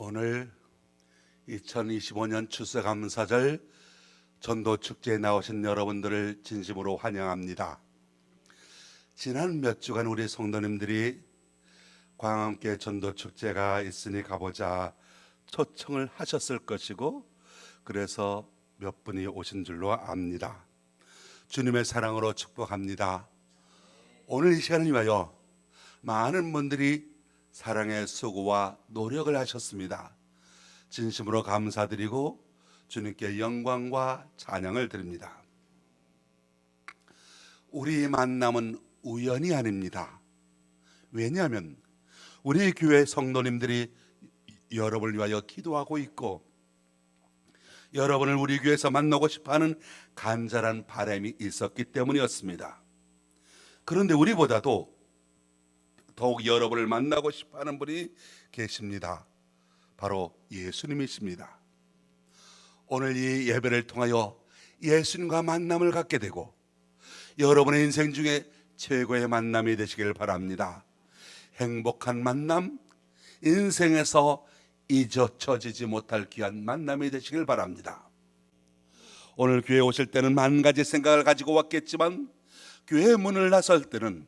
오늘 2025년 추수감사절 전도축제에 나오신 여러분들을 진심으로 환영합니다. 지난 몇 주간 우리 성도님들이 광안교회 전도축제가 있으니 가보자 초청을 하셨을 것이고, 그래서 몇 분이 오신 줄로 압니다. 주님의 사랑으로 축복합니다. 오늘 이 시간을 위하여 많은 분들이 사랑의 수고와 노력을 하셨습니다. 진심으로 감사드리고 주님께 영광과 찬양을 드립니다. 우리 만남은 우연이 아닙니다. 왜냐하면 우리 교회 성도님들이 여러분을 위하여 기도하고 있고, 여러분을 우리 교회에서 만나고 싶어하는 간절한 바람이 있었기 때문이었습니다. 그런데 우리보다도 더욱 여러분을 만나고 싶어하는 분이 계십니다. 바로 예수님이십니다. 오늘 이 예배를 통하여 예수님과 만남을 갖게 되고 여러분의 인생 중에 최고의 만남이 되시길 바랍니다. 행복한 만남, 인생에서 잊어져지지 못할 귀한 만남이 되시길 바랍니다. 오늘 교회에 오실 때는 만 가지 생각을 가지고 왔겠지만, 교회 문을 나설 때는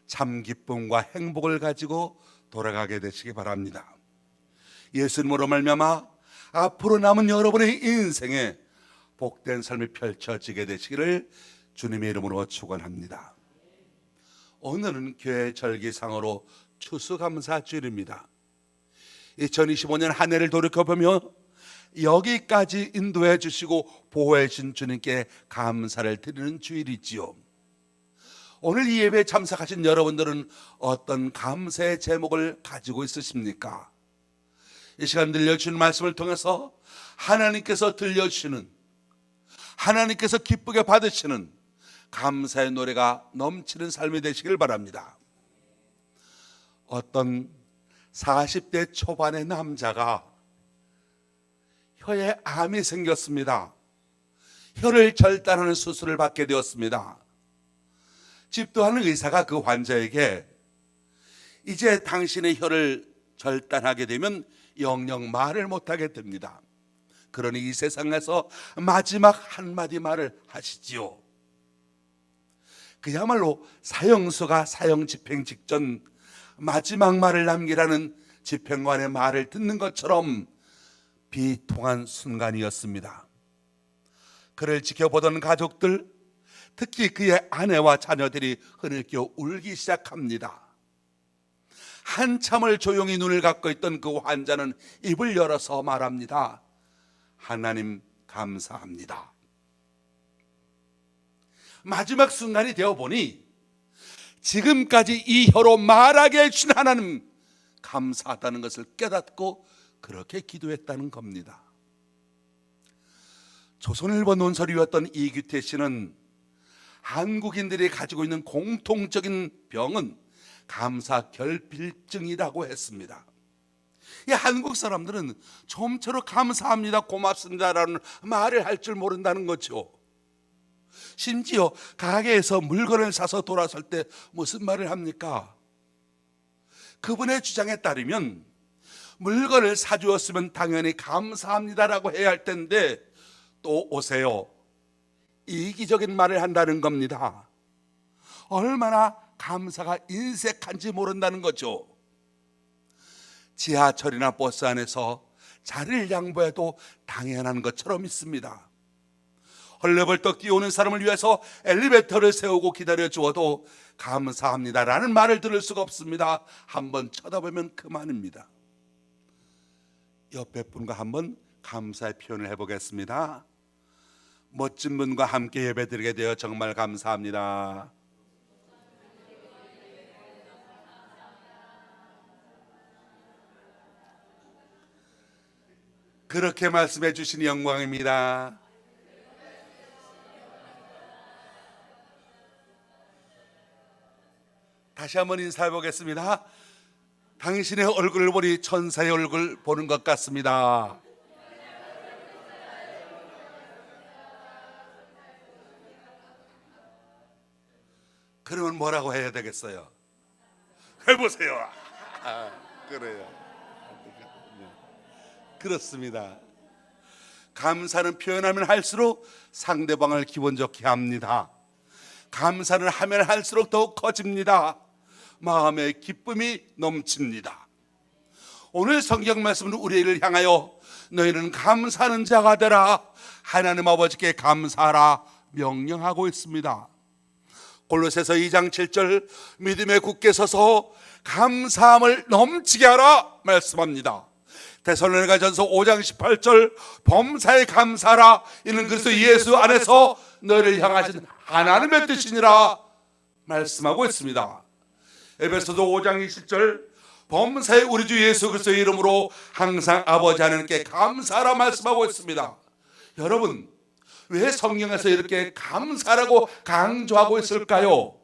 참 기쁨과 행복을 가지고 돌아가게 되시기 바랍니다. 예수님으로 말미암아 앞으로 남은 여러분의 인생에 복된 삶이 펼쳐지게 되시기를 주님의 이름으로 축원합니다. 오늘은 교회 절기상으로 추수감사주일입니다. 2025년 한 해를 돌이켜보며 여기까지 인도해 주시고 보호해 주신 주님께 감사를 드리는 주일이지요. 오늘 이 예배에 참석하신 여러분들은 어떤 감사의 제목을 가지고 있으십니까? 이 시간 들려주는 말씀을 통해서 하나님께서 들려주시는, 하나님께서 기쁘게 받으시는 감사의 노래가 넘치는 삶이 되시길 바랍니다. 어떤 40대 초반의 남자가 혀에 암이 생겼습니다. 혀를 절단하는 수술을 받게 되었습니다. 집도하는 의사가 그 환자에게 이제 당신의 혀를 절단하게 되면 영영 말을 못하게 됩니다. 그러니 이 세상에서 마지막 한마디 말을 하시지요. 그야말로 사형수가 사형 집행 직전 마지막 말을 남기라는 집행관의 말을 듣는 것처럼 비통한 순간이었습니다. 그를 지켜보던 가족들, 특히 그의 아내와 자녀들이 흐느껴 울기 시작합니다. 한참을 조용히 눈을 감고 있던 그 환자는 입을 열어서 말합니다. 하나님 감사합니다. 마지막 순간이 되어보니 지금까지 이 혀로 말하게 해주신 하나님 감사하다는 것을 깨닫고 그렇게 기도했다는 겁니다. 조선일보 논설위였던 이규태 씨는 한국인들이 가지고 있는 공통적인 병은 감사 결핍증이라고 했습니다. 이 한국 사람들은 좀처럼 감사합니다, 고맙습니다라는 말을 할 줄 모른다는 거죠. 심지어 가게에서 물건을 사서 돌아설 때 무슨 말을 합니까? 그분의 주장에 따르면 물건을 사주었으면 당연히 감사합니다라고 해야 할 텐데 또 오세요, 이기적인 말을 한다는 겁니다. 얼마나 감사가 인색한지 모른다는 거죠. 지하철이나 버스 안에서 자리를 양보해도 당연한 것처럼 있습니다. 헐레벌떡 뛰어오는 사람을 위해서 엘리베이터를 세우고 기다려 주어도 감사합니다라는 말을 들을 수가 없습니다. 한번 쳐다보면 그만입니다. 옆에 분과 한번 감사의 표현을 해보겠습니다. 멋진 분과 함께 예배드리게 되어 정말 감사합니다. 그렇게 말씀해 주시니 영광입니다. 다시 한번 인사해 보겠습니다. 당신의 얼굴을 보니 천사의 얼굴 보는 것 같습니다. 그러면 뭐라고 해야 되겠어요? 해보세요. 그래요. 그렇습니다. 감사는 표현하면 할수록 상대방을 기분 좋게 합니다. 감사를 하면 할수록 더욱 커집니다. 마음의 기쁨이 넘칩니다. 오늘 성경 말씀은 우리를 향하여 너희는 감사하는 자가 되라, 하나님 아버지께 감사하라 명령하고 있습니다. 골로새서 2장 7절 믿음에 굳게 서서 감사함을 넘치게 하라 말씀합니다. 데살로니가전서 5장 18절 범사에 감사하라, 이는 그리스도 예수 안에서 너희를 향하신 하나님의 뜻이니라 말씀하고 있습니다. 에베소서 5장 20절 범사에 우리 주 예수 그리스도의 이름으로 항상 아버지 하나님께 감사하라 말씀하고 있습니다. 여러분, 왜 성경에서 이렇게 감사라고 강조하고 있을까요?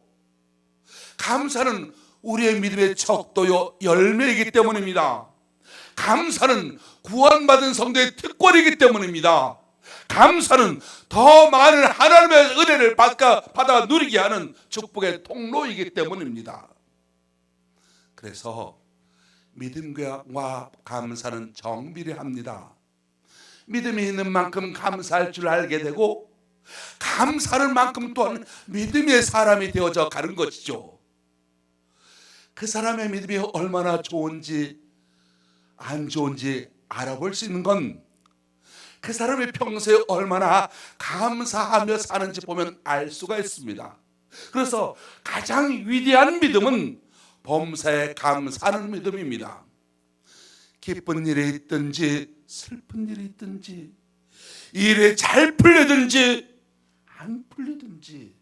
감사는 우리의 믿음의 척도요 열매이기 때문입니다. 감사는 구원받은 성도의 특권이기 때문입니다. 감사는 더 많은 하나님의 은혜를 받아 누리게 하는 축복의 통로이기 때문입니다. 그래서 믿음과 감사는 정비례합니다. 믿음이 있는 만큼 감사할 줄 알게 되고, 감사하는 만큼 또한 믿음의 사람이 되어져 가는 것이죠. 그 사람의 믿음이 얼마나 좋은지 안 좋은지 알아볼 수 있는 건 그 사람이 평소에 얼마나 감사하며 사는지 보면 알 수가 있습니다. 그래서 가장 위대한 믿음은 범사에 감사하는 믿음입니다. 기쁜 일이 있든지 슬픈 일이 있든지, 일이 잘 풀리든지 안 풀리든지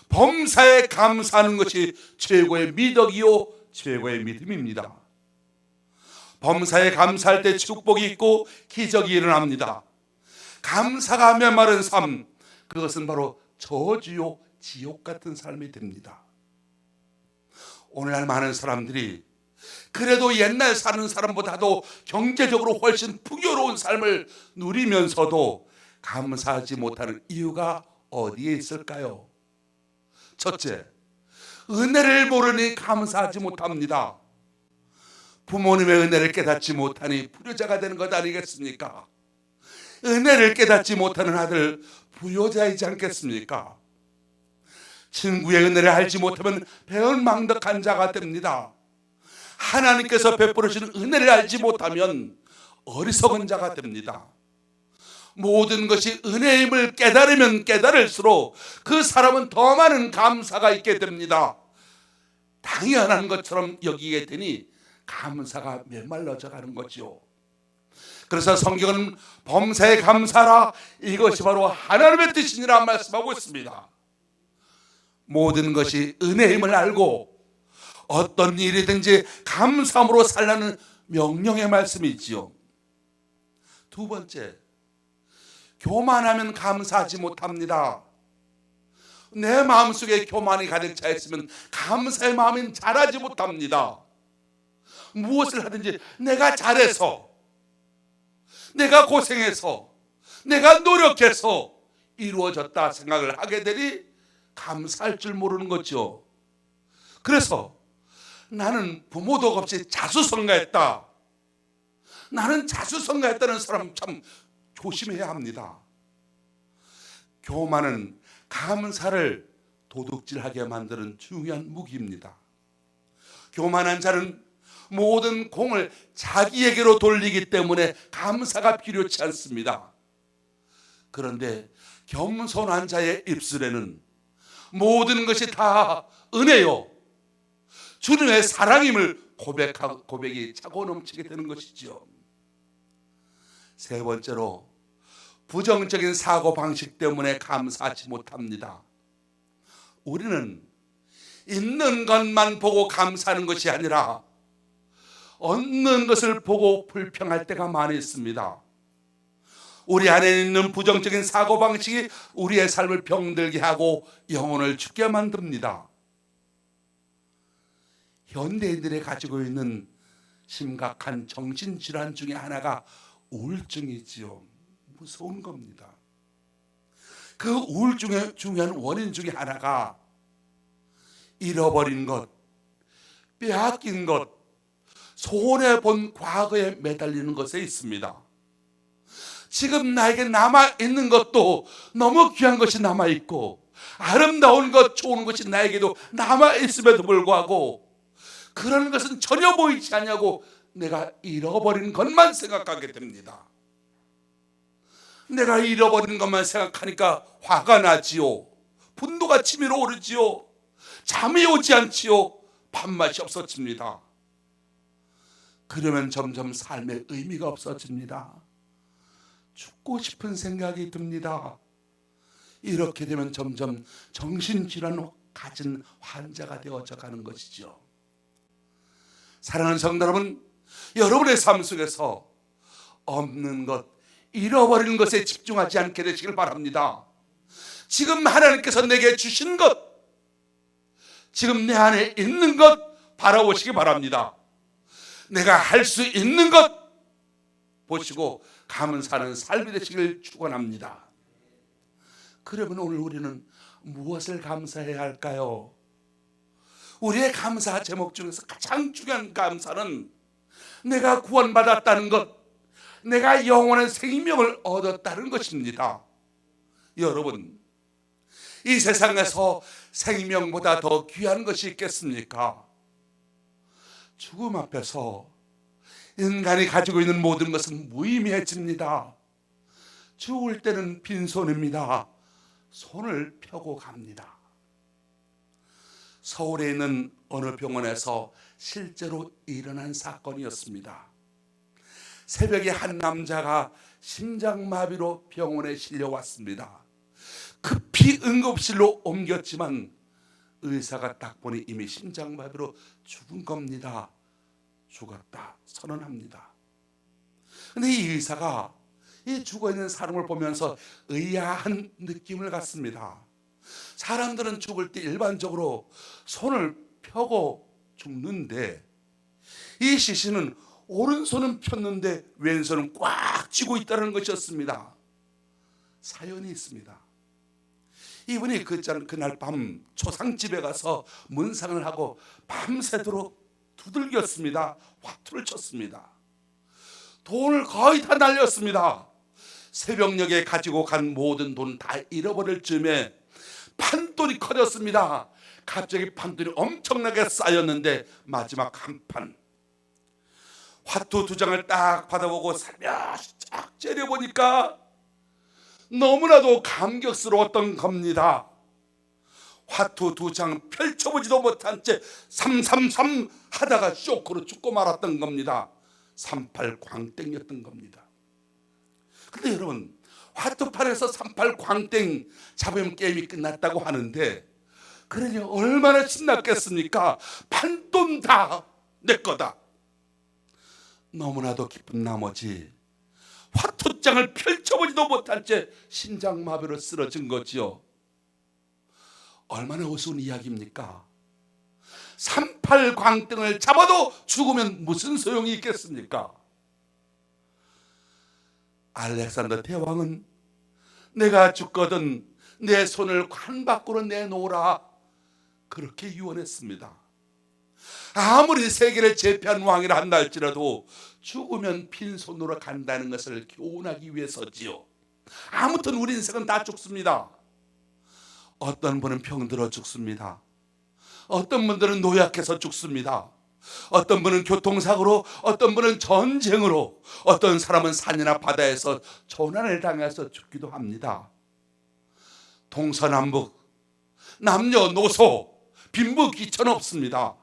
범사에 감사하는 것이 최고의 미덕이요 최고의 믿음입니다. 범사에 감사할 때 축복이 있고 기적이 일어납니다. 감사가 메마른 삶, 그것은 바로 저주요 지옥 같은 삶이 됩니다. 오늘날 많은 사람들이 그래도 옛날 사는 사람보다도 경제적으로 훨씬 풍요로운 삶을 누리면서도 감사하지 못하는 이유가 어디에 있을까요? 첫째, 은혜를 모르니 감사하지 못합니다. 부모님의 은혜를 깨닫지 못하니 불효자가 되는 것 아니겠습니까? 은혜를 깨닫지 못하는 아들 부효자이지 않겠습니까? 친구의 은혜를 알지 못하면 배은망덕한 자가 됩니다. 하나님께서 베풀으시는 은혜를 알지 못하면 어리석은 자가 됩니다. 모든 것이 은혜임을 깨달으면 깨달을수록 그 사람은 더 많은 감사가 있게 됩니다. 당연한 것처럼 여기게 되니 감사가 메말라져 가는 거죠. 그래서 성경은 범사에 감사하라, 이것이 바로 하나님의 뜻이니라 말씀하고 있습니다. 모든 것이 은혜임을 알고 어떤 일이든지 감사함으로 살라는 명령의 말씀이지요. 두 번째, 교만하면 감사하지 못합니다. 내 마음속에 교만이 가득 차 있으면 감사의 마음은 자라지 못합니다. 무엇을 하든지 내가 잘해서, 내가 고생해서, 내가 노력해서 이루어졌다 생각을 하게 되니 감사할 줄 모르는 거죠. 그래서 나는 부모도 없이 자수성가했다, 나는 자수성가했다는 사람 참 조심해야 합니다. 교만은 감사를 도둑질하게 만드는 중요한 무기입니다. 교만한 자는 모든 공을 자기에게로 돌리기 때문에 감사가 필요치 않습니다. 그런데 겸손한 자의 입술에는 모든 것이 다 은혜요 주님의 사랑임을 고백이 차고 넘치게 되는 것이죠. 세 번째로, 부정적인 사고방식 때문에 감사하지 못합니다. 우리는 있는 것만 보고 감사하는 것이 아니라 없는 것을 보고 불평할 때가 많이 있습니다. 우리 안에 있는 부정적인 사고방식이 우리의 삶을 병들게 하고 영혼을 죽게 만듭니다. 현대인들이 가지고 있는 심각한 정신질환 중에 하나가 우울증이지요. 무서운 겁니다. 그 우울증의 중요한 원인 중에 하나가 잃어버린 것, 빼앗긴 것, 손해본 과거에 매달리는 것에 있습니다. 지금 나에게 남아있는 것도 너무 귀한 것이 남아있고 아름다운 것, 좋은 것이 나에게도 남아있음에도 불구하고 그런 것은 전혀 보이지 않냐고 내가 잃어버린 것만 생각하게 됩니다. 내가 잃어버린 것만 생각하니까 화가 나지요. 분노가 치밀어 오르지요. 잠이 오지 않지요. 밥맛이 없어집니다. 그러면 점점 삶의 의미가 없어집니다. 죽고 싶은 생각이 듭니다. 이렇게 되면 점점 정신질환을 가진 환자가 되어져 가는 것이죠. 사랑하는 성도 여러분, 여러분의 삶 속에서 없는 것, 잃어버리는 것에 집중하지 않게 되시길 바랍니다. 지금 하나님께서 내게 주신 것, 지금 내 안에 있는 것 바라보시기 바랍니다. 내가 할 수 있는 것 보시고 감사하는 삶이 되시길 축원합니다. 그러면 오늘 우리는 무엇을 감사해야 할까요? 우리의 감사 제목 중에서 가장 중요한 감사는 내가 구원받았다는 것, 내가 영원한 생명을 얻었다는 것입니다. 여러분, 이 세상에서 생명보다 더 귀한 것이 있겠습니까? 죽음 앞에서 인간이 가지고 있는 모든 것은 무의미해집니다. 죽을 때는 빈손입니다. 손을 펴고 갑니다. 서울에 있는 어느 병원에서 실제로 일어난 사건이었습니다. 새벽에 한 남자가 심장마비로 병원에 실려왔습니다. 급히 응급실로 옮겼지만 의사가 딱 보니 이미 심장마비로 죽은 겁니다. 죽었다 선언합니다. 근데 이 의사가 이 죽어있는 사람을 보면서 의아한 느낌을 갖습니다. 사람들은 죽을 때 일반적으로 손을 펴고 죽는데 이 시신은 오른손은 폈는데 왼손은 꽉 쥐고 있다는 것이었습니다. 사연이 있습니다. 이분이 그날 밤 초상집에 가서 문상을 하고 밤새도록 두들겼습니다. 화투를 쳤습니다. 돈을 거의 다 날렸습니다. 새벽녘에 가지고 간 모든 돈 다 잃어버릴 즈음에 판돈이 커졌습니다. 갑자기 판돈이 엄청나게 쌓였는데 마지막 한 판 화투 2장을 딱 받아보고 살며시 쫙 째려보니까 너무나도 감격스러웠던 겁니다. 화투 2장 펼쳐보지도 못한 채 333 하다가 쇼크로 죽고 말았던 겁니다. 38 광땡이었던 겁니다. 근데 여러분, 화투판에서 38 광땡 잡으면 게임이 끝났다고 하는데 그러니 얼마나 신났겠습니까? 판돈 다 내 거다. 너무나도 기쁜 나머지 화투장을 펼쳐보지도 못한 채 심장마비로 쓰러진 거지요. 얼마나 우스운 이야기입니까? 38 광등을 잡아도 죽으면 무슨 소용이 있겠습니까? 알렉산더 대왕은 내가 죽거든 내 손을 관 밖으로 내놓으라 그렇게 유언했습니다. 아무리 세계를 제패한 왕이라 한다 할지라도 죽으면 빈손으로 간다는 것을 교훈하기 위해서지요. 아무튼 우리 인생은 다 죽습니다. 어떤 분은 병들어 죽습니다. 어떤 분들은 노약해서 죽습니다. 어떤 분은 교통사고로, 어떤 분은 전쟁으로, 어떤 사람은 산이나 바다에서 조난을 당해서 죽기도 합니다. 동서남북, 남녀노소, 빈부귀천 없습니다.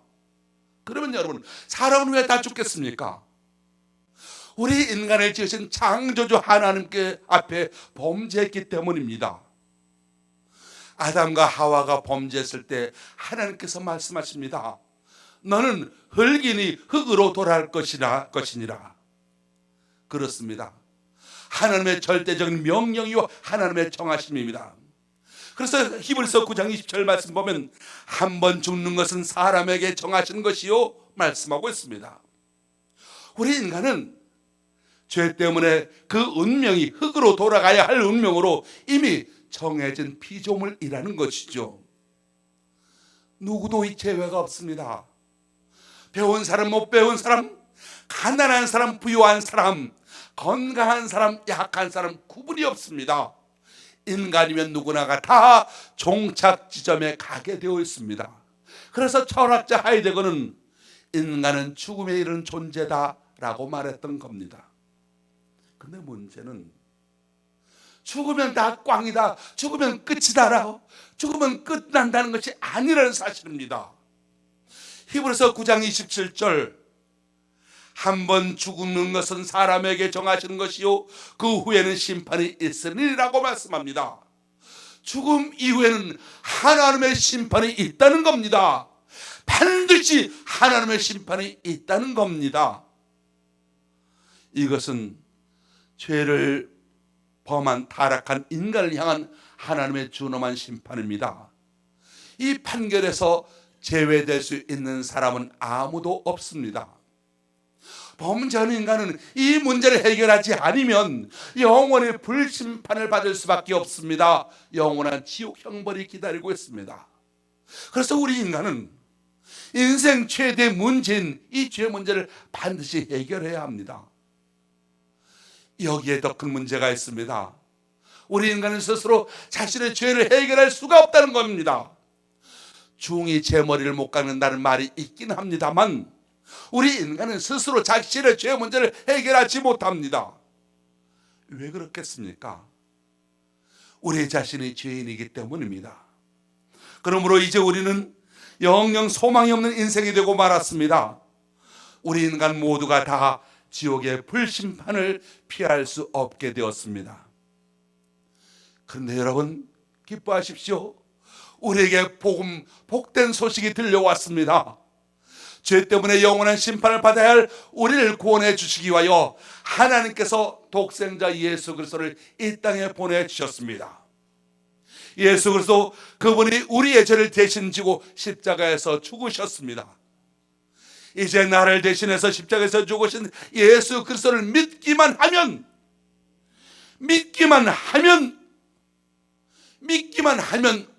그러면 여러분, 사람은 왜 다 죽겠습니까? 우리 인간을 지으신 창조주 하나님께 앞에 범죄했기 때문입니다. 아담과 하와가 범죄했을 때 하나님께서 말씀하십니다. 너는 흙이니 흙으로 돌아갈 것이니라. 그렇습니다. 하나님의 절대적인 명령이요 하나님의 정하심입니다. 그래서 히브리서 9장 20절 말씀 보면 한 번 죽는 것은 사람에게 정하신 것이요 말씀하고 있습니다. 우리 인간은 죄 때문에 그 운명이 흙으로 돌아가야 할 운명으로 이미 정해진 피조물이라는 것이죠. 누구도 이 제외가 없습니다. 배운 사람 못 배운 사람, 가난한 사람, 부유한 사람, 건강한 사람, 약한 사람 구분이 없습니다. 인간이면 누구나가 다 종착 지점에 가게 되어 있습니다. 그래서 철학자 하이데거는 인간은 죽음에 이르는 존재다라고 말했던 겁니다. 근데 문제는 죽으면 다 꽝이다, 죽으면 끝이다라고, 죽으면 끝난다는 것이 아니라는 사실입니다. 히브리서 9장 27절, 한 번 죽는 것은 사람에게 정하시는 것이요 그 후에는 심판이 있으리라고 말씀합니다. 죽음 이후에는 하나님의 심판이 있다는 겁니다. 반드시 하나님의 심판이 있다는 겁니다. 이것은 죄를 범한 타락한 인간을 향한 하나님의 준엄한 심판입니다. 이 판결에서 제외될 수 있는 사람은 아무도 없습니다. 범죄하는 인간은 이 문제를 해결하지 않으면 영원히 불심판을 받을 수밖에 없습니다. 영원한 지옥 형벌이 기다리고 있습니다. 그래서 우리 인간은 인생 최대 문제인 이 죄 문제를 반드시 해결해야 합니다. 여기에 더 큰 문제가 있습니다. 우리 인간은 스스로 자신의 죄를 해결할 수가 없다는 겁니다. 중이 제 머리를 못 깎는다는 말이 있긴 합니다만 우리 인간은 스스로 자신의 죄 문제를 해결하지 못합니다. 왜 그렇겠습니까? 우리 자신이 죄인이기 때문입니다. 그러므로 이제 우리는 영영 소망이 없는 인생이 되고 말았습니다. 우리 인간 모두가 다 지옥의 불심판을 피할 수 없게 되었습니다. 그런데 여러분 기뻐하십시오. 우리에게 복된 소식이 들려왔습니다. 죄 때문에 영원한 심판을 받아야 할 우리를 구원해 주시기 위하여 하나님께서 독생자 예수 그리스도를 이 땅에 보내주셨습니다. 예수 그리스도, 그분이 우리의 죄를 대신 지고 십자가에서 죽으셨습니다. 이제 나를 대신해서 십자가에서 죽으신 예수 그리스도를 믿기만 하면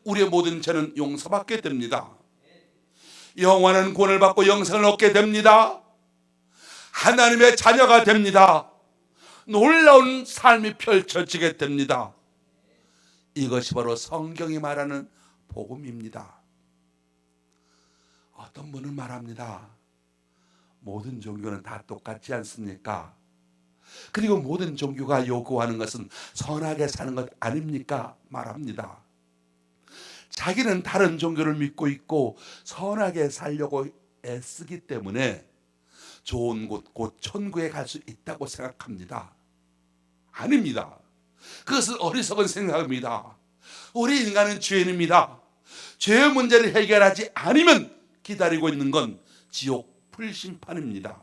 우리의 모든 죄는 용서받게 됩니다. 영원한 구원을 받고 영생을 얻게 됩니다. 하나님의 자녀가 됩니다. 놀라운 삶이 펼쳐지게 됩니다. 이것이 바로 성경이 말하는 복음입니다. 어떤 분은 말합니다. 모든 종교는 다 똑같지 않습니까? 그리고 모든 종교가 요구하는 것은 선하게 사는 것 아닙니까? 말합니다. 자기는 다른 종교를 믿고 있고 선하게 살려고 애쓰기 때문에 좋은 곳, 곧 천국에 갈 수 있다고 생각합니다. 아닙니다. 그것은 어리석은 생각입니다. 우리 인간은 죄인입니다. 죄의 문제를 해결하지 않으면 기다리고 있는 건 지옥 불심판입니다.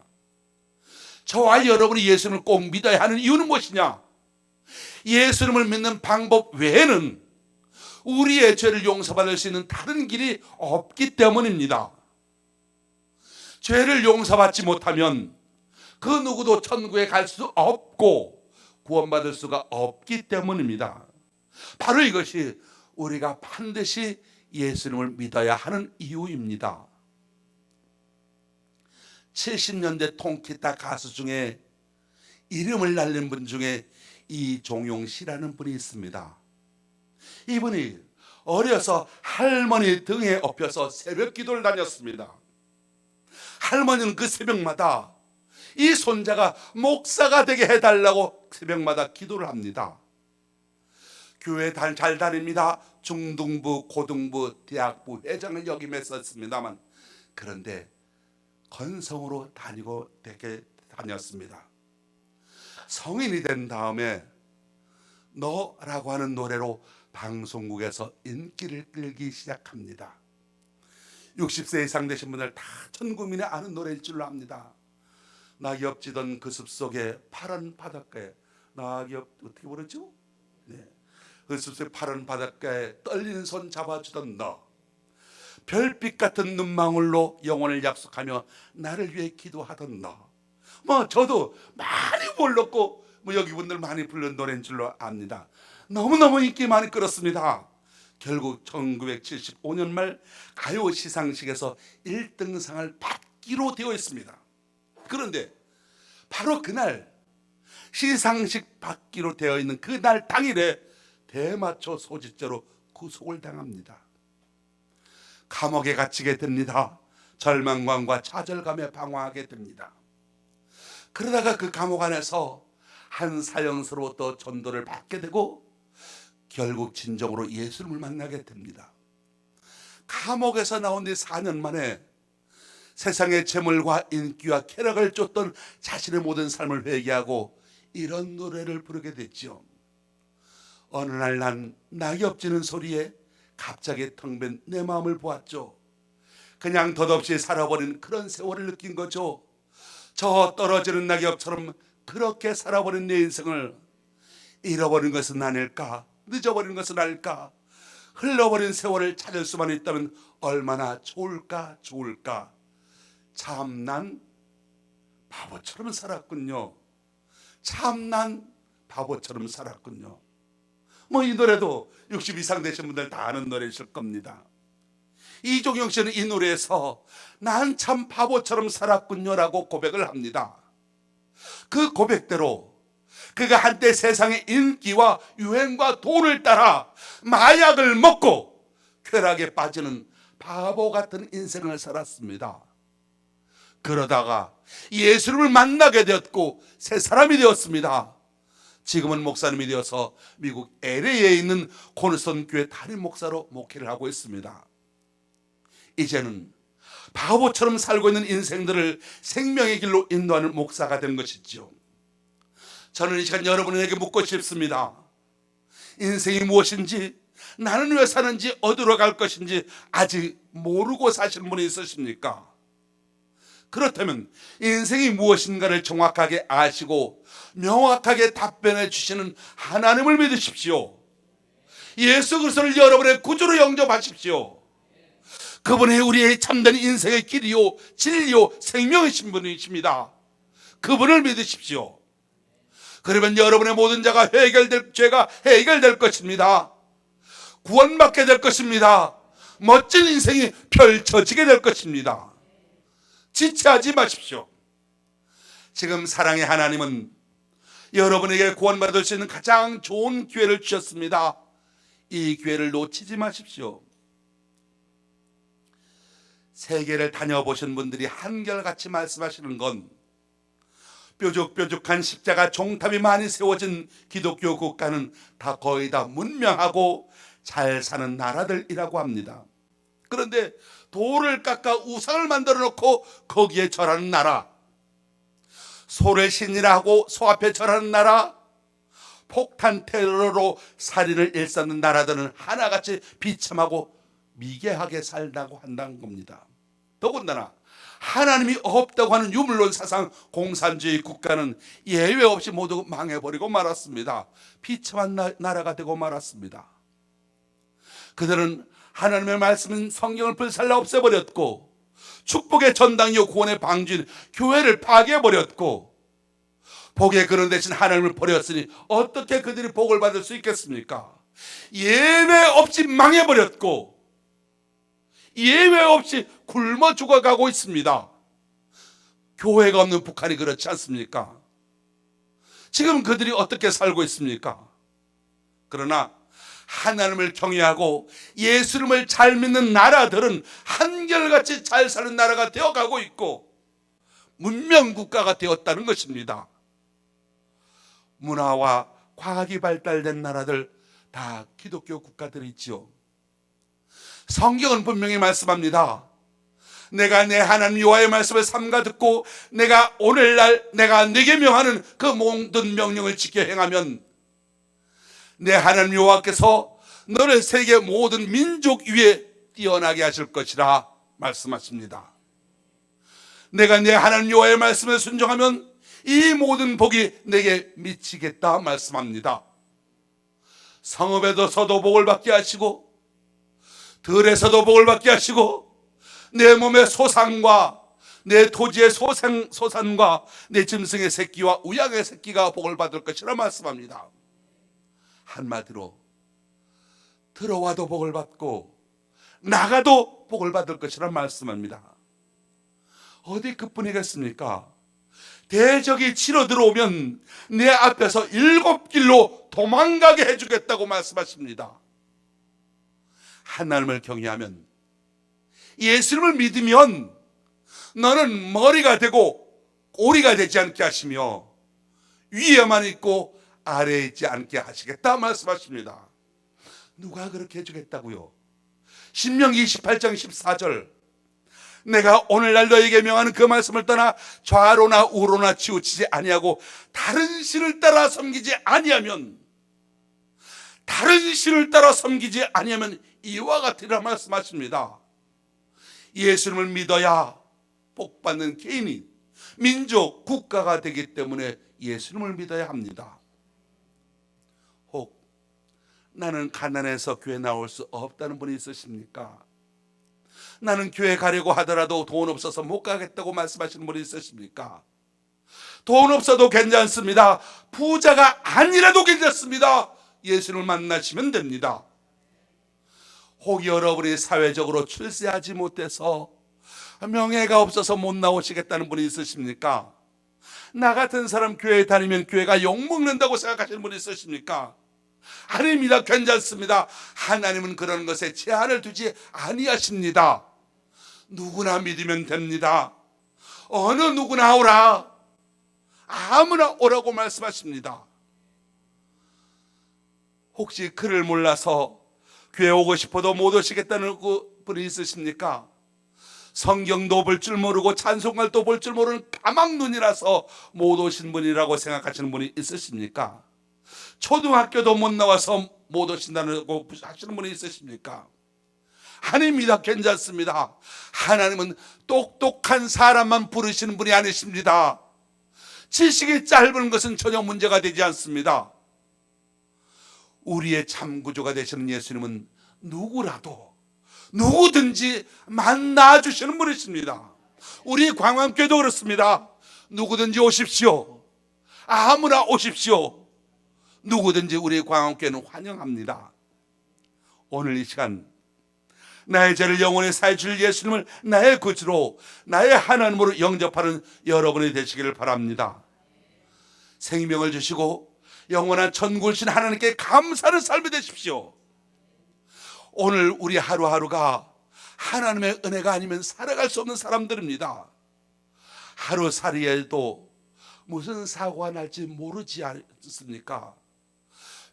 저와 여러분이 예수님을 꼭 믿어야 하는 이유는 무엇이냐? 예수님을 믿는 방법 외에는 우리의 죄를 용서받을 수 있는 다른 길이 없기 때문입니다. 죄를 용서받지 못하면 그 누구도 천국에 갈 수 없고 구원받을 수가 없기 때문입니다. 바로 이것이 우리가 반드시 예수님을 믿어야 하는 이유입니다. 70년대 통기타 가수 중에 이름을 날린 분 중에 이종용 씨라는 분이 있습니다. 이분이 어려서 할머니 등에 업혀서 새벽 기도를 다녔습니다. 할머니는 그 새벽마다 이 손자가 목사가 되게 해달라고 새벽마다 기도를 합니다. 교회 잘 다닙니다. 중등부, 고등부, 대학부 회장을 역임했었습니다만 그런데 건성으로 되게 다녔습니다. 성인이 된 다음에 너라고 하는 노래로 방송국에서 인기를 끌기 시작합니다. 60세 이상 되신 분들 다 전 국민이 아는 노래일 줄로 압니다. 낙엽 지던 그 숲속에 파란 바닷가에, 낙엽 어떻게 부르죠? 네. 그 숲속에 파란 바닷가에 떨리는 손 잡아주던 너, 별빛 같은 눈망울로 영혼을 약속하며 나를 위해 기도하던 너. 저도 많이 불렀고 여기 분들 많이 부른 노래인 줄로 압니다. 너무너무 인기 많이 끌었습니다. 결국 1975년 말 가요 시상식에서 1등상을 받기로 되어 있습니다. 그런데 바로 그날 시상식 받기로 되어 있는 그날 당일에 대마초 소지죄로 구속을 당합니다. 감옥에 갇히게 됩니다. 절망감과 좌절감에 방황하게 됩니다. 그러다가 그 감옥 안에서 한 사형서로부터 전도를 받게 되고 결국 진정으로 예수님을 만나게 됩니다. 감옥에서 나온 뒤 4년 만에 세상의 재물과 인기와 쾌락을 쫓던 자신의 모든 삶을 회개하고 이런 노래를 부르게 됐죠. 어느 날 난 낙엽 지는 소리에 갑자기 텅 빈 내 마음을 보았죠. 그냥 덧없이 살아버린 그런 세월을 느낀 거죠. 저 떨어지는 낙엽처럼 그렇게 살아버린 내 인생을 잃어버린 것은 아닐까, 늦어버린 것은 아닐까, 흘러버린 세월을 찾을 수만 있다면 얼마나 좋을까. 참 난 바보처럼 살았군요. 참 난 바보처럼 살았군요. 이 노래도 60 이상 되신 분들 다 아는 노래이실 겁니다. 이종영 씨는 이 노래에서 난 참 바보처럼 살았군요라고 고백을 합니다. 그 고백대로 그가 한때 세상의 인기와 유행과 돈을 따라 마약을 먹고 쾌락에 빠지는 바보 같은 인생을 살았습니다. 그러다가 예수님을 만나게 되었고 새 사람이 되었습니다. 지금은 목사님이 되어서 미국 LA에 있는 코너스턴 교회 담임 목사로 목회를 하고 있습니다. 이제는 바보처럼 살고 있는 인생들을 생명의 길로 인도하는 목사가 된 것이죠. 저는 이 시간 여러분에게 묻고 싶습니다. 인생이 무엇인지, 나는 왜 사는지, 어디로 갈 것인지 아직 모르고 사시는 분이 있으십니까? 그렇다면 인생이 무엇인가를 정확하게 아시고 명확하게 답변해 주시는 하나님을 믿으십시오. 예수 그리스도를 여러분의 구주로 영접하십시오. 그분이 우리의 참된 인생의 길이요 진리요 생명이신 분이십니다. 그분을 믿으십시오. 그러면 여러분의 모든 죄가 해결될 것입니다. 구원받게 될 것입니다. 멋진 인생이 펼쳐지게 될 것입니다. 지체하지 마십시오. 지금 사랑의 하나님은 여러분에게 구원받을 수 있는 가장 좋은 기회를 주셨습니다. 이 기회를 놓치지 마십시오. 세계를 다녀보신 분들이 한결같이 말씀하시는 건 뾰족뾰족한 십자가 종탑이 많이 세워진 기독교 국가는 다 거의 다 문명하고 잘 사는 나라들이라고 합니다. 그런데 돌을 깎아 우상을 만들어 놓고 거기에 절하는 나라, 소를 신이라 하고 소 앞에 절하는 나라, 폭탄 테러로 살인을 일삼는 나라들은 하나같이 비참하고 미개하게 살다고 한다는 겁니다. 더군다나 하나님이 없다고 하는 유물론 사상 공산주의 국가는 예외 없이 모두 망해버리고 말았습니다. 비참한 나라가 되고 말았습니다. 그들은 하나님의 말씀은 성경을 불살라 없애버렸고 축복의 전당이요 구원의 방주인 교회를 파괴해버렸고 복의 근원 대신 하나님을 버렸으니 어떻게 그들이 복을 받을 수 있겠습니까? 예외 없이 망해버렸고 예외 없이 굶어 죽어가고 있습니다. 교회가 없는 북한이 그렇지 않습니까? 지금 그들이 어떻게 살고 있습니까? 그러나 하나님을 경외하고 예수님을 잘 믿는 나라들은 한결같이 잘 사는 나라가 되어가고 있고 문명국가가 되었다는 것입니다. 문화와 과학이 발달된 나라들 다 기독교 국가들이지요. 성경은 분명히 말씀합니다. 내가 내 하나님 여호와의 말씀을 삼가 듣고 내가 오늘날 내가 네게 명하는 그 모든 명령을 지켜 행하면 내 하나님 여호와께서 너를 세계 모든 민족 위에 뛰어나게 하실 것이라 말씀하십니다. 내가 내 하나님 여호와의 말씀에 순종하면 이 모든 복이 내게 미치겠다 말씀합니다. 성읍에서도 복을 받게 하시고 들에서도 복을 받게 하시고 내 몸의 소산과 내 토지의 소산과 내 짐승의 새끼와 우양의 새끼가 복을 받을 것이라 말씀합니다. 한마디로 들어와도 복을 받고 나가도 복을 받을 것이라 말씀합니다. 어디 그뿐이겠습니까? 대적이 치러 들어오면 내 앞에서 7길로 도망가게 해주겠다고 말씀하십니다. 하나님을 경외하면, 예수님을 믿으면 너는 머리가 되고 꼬리가 되지 않게 하시며 위에만 있고 아래에 있지 않게 하시겠다 말씀하십니다. 누가 그렇게 해주겠다고요? 신명기 28장 14절, 내가 오늘날 너에게 명하는 그 말씀을 떠나 좌로나 우로나 치우치지 아니하고 다른 신을 따라 섬기지 아니하면, 다른 신을 따라 섬기지 아니하면 이와 같으리라 말씀하십니다. 예수님을 믿어야 복받는 개인이, 민족, 국가가 되기 때문에 예수님을 믿어야 합니다. 혹 나는 가난해서 교회 나올 수 없다는 분이 있으십니까? 나는 교회 가려고 하더라도 돈 없어서 못 가겠다고 말씀하시는 분이 있으십니까? 돈 없어도 괜찮습니다. 부자가 아니라도 괜찮습니다. 예수님을 만나시면 됩니다. 혹 여러분이 사회적으로 출세하지 못해서 명예가 없어서 못 나오시겠다는 분이 있으십니까? 나 같은 사람 교회에 다니면 교회가 욕먹는다고 생각하시는 분이 있으십니까? 아닙니다. 괜찮습니다. 하나님은 그런 것에 제한을 두지 아니하십니다. 누구나 믿으면 됩니다. 어느 누구나 오라, 아무나 오라고 말씀하십니다. 혹시 그를 몰라서 교회 오고 싶어도 못 오시겠다는 분이 있으십니까? 성경도 볼 줄 모르고 찬송가도 볼 줄 모르는 까막눈이라서 못 오신 분이라고 생각하시는 분이 있으십니까? 초등학교도 못 나와서 못 오신다고 하시는 분이 있으십니까? 아닙니다. 괜찮습니다. 하나님은 똑똑한 사람만 부르시는 분이 아니십니다. 지식이 짧은 것은 전혀 문제가 되지 않습니다. 우리의 참구조가 되시는 예수님은 누구라도 누구든지 만나주시는 분이십니다. 우리 광안교회도 그렇습니다. 누구든지 오십시오. 아무나 오십시오. 누구든지 우리 광안교회는 환영합니다. 오늘 이 시간 나의 죄를 영원히 사해 줄 예수님을 나의 구주로, 나의 하나님으로 영접하는 여러분이 되시기를 바랍니다. 생명을 주시고 영원한 천국을 주신 하나님께 감사하는 삶이 되십시오. 오늘 우리 하루하루가 하나님의 은혜가 아니면 살아갈 수 없는 사람들입니다. 하루살이에도 무슨 사고가 날지 모르지 않습니까?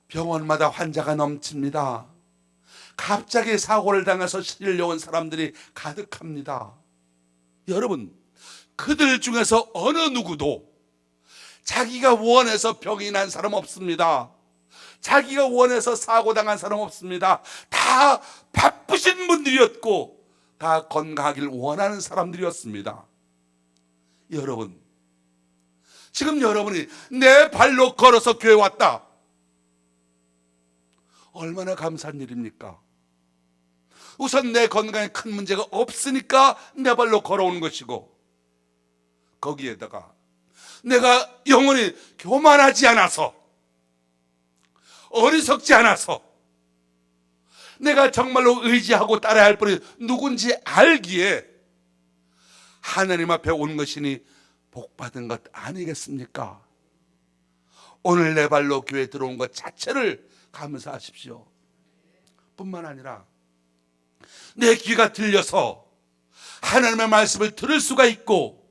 병원마다 환자가 넘칩니다. 갑자기 사고를 당해서 실려온 사람들이 가득합니다. 여러분, 그들 중에서 어느 누구도 자기가 원해서 병이 난 사람 없습니다. 자기가 원해서 사고 당한 사람 없습니다. 다 바쁘신 분들이었고 다 건강하길 원하는 사람들이었습니다. 여러분, 지금 여러분이 내 발로 걸어서 교회 왔다. 얼마나 감사한 일입니까? 우선 내 건강에 큰 문제가 없으니까 내 발로 걸어오는 것이고, 거기에다가 내가 영원히 교만하지 않아서, 어리석지 않아서, 내가 정말로 의지하고 따라야 할 분이 누군지 알기에 하나님 앞에 온 것이니 복받은 것 아니겠습니까? 오늘 내 발로 교회에 들어온 것 자체를 감사하십시오. 뿐만 아니라 내 귀가 들려서 하나님의 말씀을 들을 수가 있고,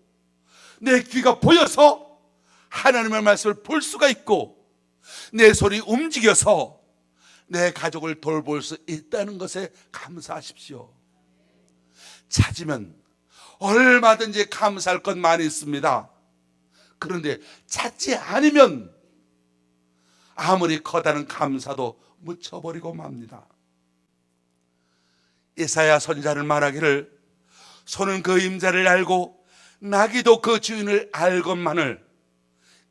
내 귀가 보여서 하나님의 말씀을 볼 수가 있고, 내 손이 움직여서 내 가족을 돌볼 수 있다는 것에 감사하십시오. 찾으면 얼마든지 감사할 것 많이 있습니다. 그런데 찾지 않으면 아무리 커다란 감사도 묻혀버리고 맙니다. 예사야 선지자는 말하기를, 소는 그 임자를 알고 나귀도 그 주인을 알건만을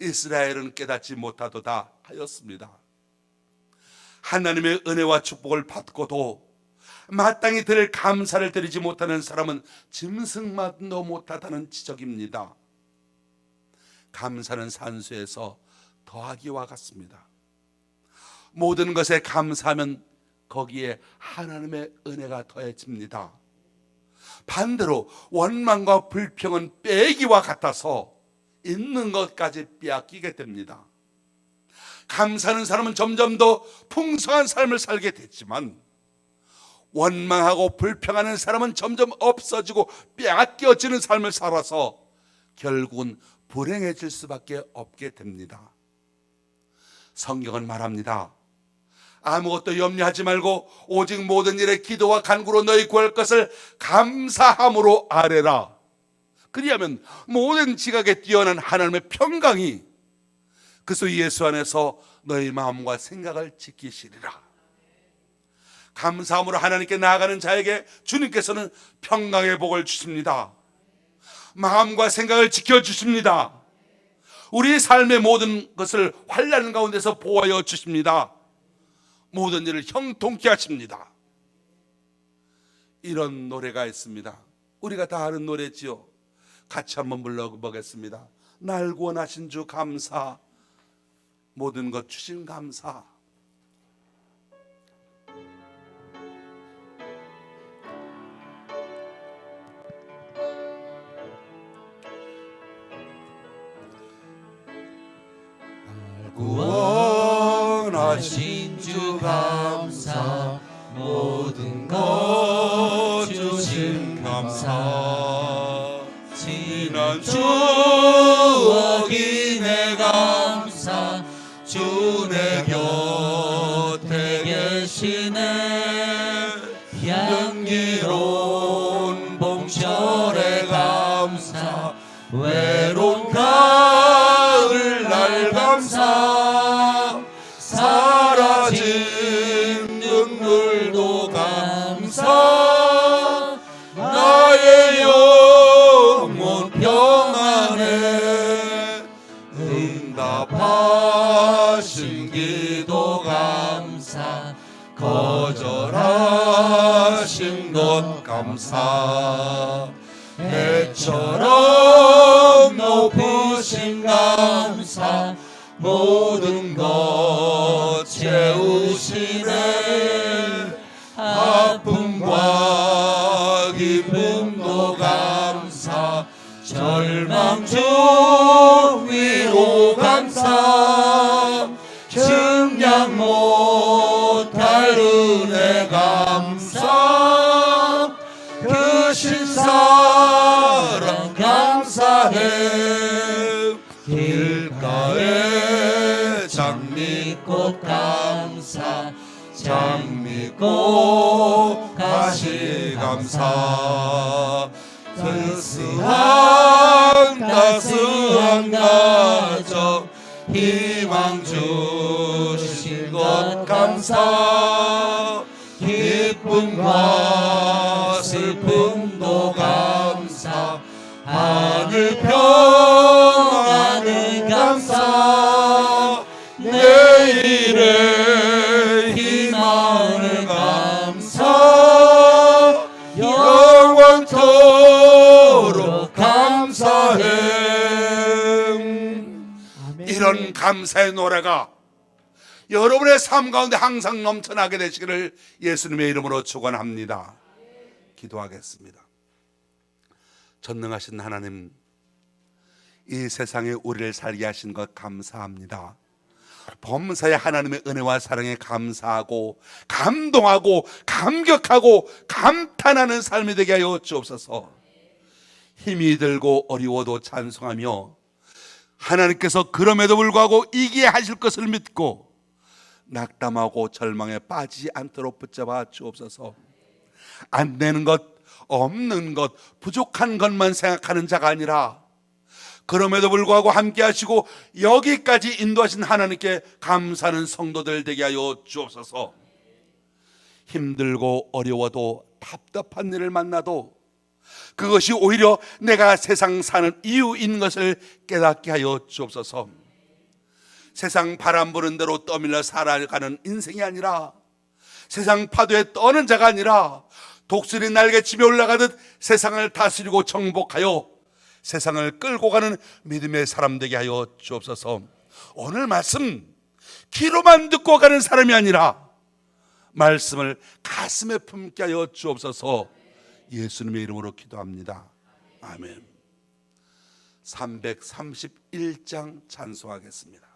이스라엘은 깨닫지 못하도다 하였습니다. 하나님의 은혜와 축복을 받고도 마땅히 드릴 감사를 드리지 못하는 사람은 짐승만도 못하다는 지적입니다. 감사는 산수에서 더하기와 같습니다. 모든 것에 감사하면 거기에 하나님의 은혜가 더해집니다. 반대로 원망과 불평은 빼기와 같아서 있는 것까지 빼앗기게 됩니다. 감사하는 사람은 점점 더 풍성한 삶을 살게 됐지만, 원망하고 불평하는 사람은 점점 없어지고 빼앗겨지는 삶을 살아서 결국은 불행해질 수밖에 없게 됩니다. 성경은 말합니다. 아무것도 염려하지 말고 오직 모든 일에 기도와 간구로 너희 구할 것을 감사함으로 아뢰라. 그리하면 모든 지각에 뛰어난 하나님의 평강이 그리스도 예수 안에서 너희 마음과 생각을 지키시리라. 감사함으로 하나님께 나아가는 자에게 주님께서는 평강의 복을 주십니다. 마음과 생각을 지켜주십니다. 우리 삶의 모든 것을 환난 가운데서 보호하여 주십니다. 모든 일을 형통케 하십니다. 이런 노래가 있습니다. 우리가 다 아는 노래지요. 같이 한번 불러보겠습니다. 날 구원하신 주 감사, 모든 것 주신 감사. 구원하신 주 감사, 모든 것 주신 감사, 지난 추억이 내 감사, 주 내 곁에 계시네. 향기로운 봄철의 감사, 외로운 가을 날 감사, 사라진 눈물도 감사, 나의 영혼 평안해. 응답하신 기도 감사, 거절하신 것 감사, 해처럼 높으신 감사, 모든 것 채우시네. 아픔과 기쁨도 감사, 절망 중 위로 감사, 증량 못할 은혜 감사, 크신 사랑 감사해. 길가에 장미꽃 감사, 장미꽃 가시 감사, 따스한 가정 희망 주신 것 감사, 기쁨과 슬픔도 감사, 하늘 평안을 감사, 내일의 희망을 감사, 영원토록 감사해. 이런 감사의 노래가 여러분의 삶 가운데 항상 넘쳐나게 되시기를 예수님의 이름으로 축원합니다. 기도하겠습니다. 전능하신 하나님, 이 세상에 우리를 살게 하신 것 감사합니다. 범사의 하나님의 은혜와 사랑에 감사하고 감동하고 감격하고 감탄하는 삶이 되게 하여 주옵소서. 힘이 들고 어려워도 찬송하며 하나님께서 그럼에도 불구하고 이기게 하실 것을 믿고 낙담하고 절망에 빠지지 않도록 붙잡아 주옵소서. 안 되는 것, 없는 것, 부족한 것만 생각하는 자가 아니라 그럼에도 불구하고 함께 하시고 여기까지 인도하신 하나님께 감사하는 성도들 되게 하여 주옵소서. 힘들고 어려워도 답답한 일을 만나도 그것이 오히려 내가 세상 사는 이유인 것을 깨닫게 하여 주옵소서. 세상 바람 부는 대로 떠밀려 살아가는 인생이 아니라, 세상 파도에 떠는 자가 아니라 독수리 날개치며 올라가듯 세상을 다스리고 정복하여 세상을 끌고 가는 믿음의 사람 되게 하여 주옵소서. 오늘 말씀 귀로만 듣고 가는 사람이 아니라 말씀을 가슴에 품게 하여 주옵소서. 예수님의 이름으로 기도합니다. 아멘. 331장 찬송하겠습니다.